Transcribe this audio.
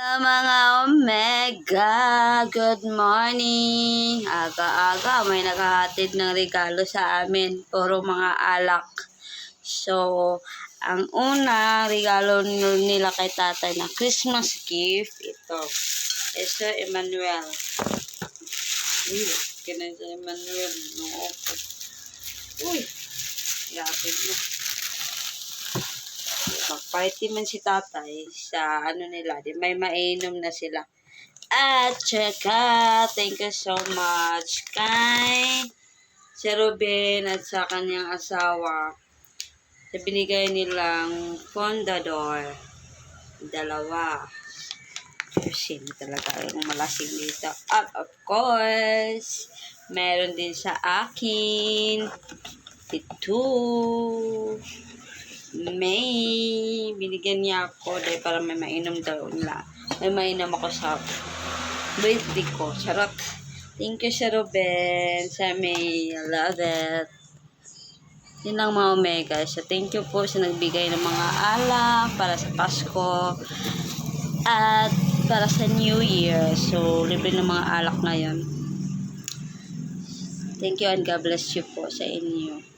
Mga Omega, good morning! Aga-aga, may naghahatid ng regalo sa amin. Puro mga alak. So, ang unang regalo nila kay tatay na Christmas gift, ito. Ito, Emmanuel. Ganun sa Emmanuel. No, okay. Uy! Yapid mo. Mag-party man si tatay sa ano nila, di may mainom na sila. At saka, thank you so much kay si Ruben at sa kanyang asawa sa binigay nilang Fondador. Dalawa. Sino talaga yung malasing dito. At of course, meron din sa akin. Ito. May binigyan niya ako dahil para may mainom daw nila. May mainom ako sa birthday ko. Charot. Thank you, Sir Ruben. Sa May. I love it. Yun lang mga Omega. So, thank you po sa nagbigay ng mga alak para sa Pasko at para sa New Year. So, libre ng mga alak ngayon. Thank you and God bless you po sa inyo.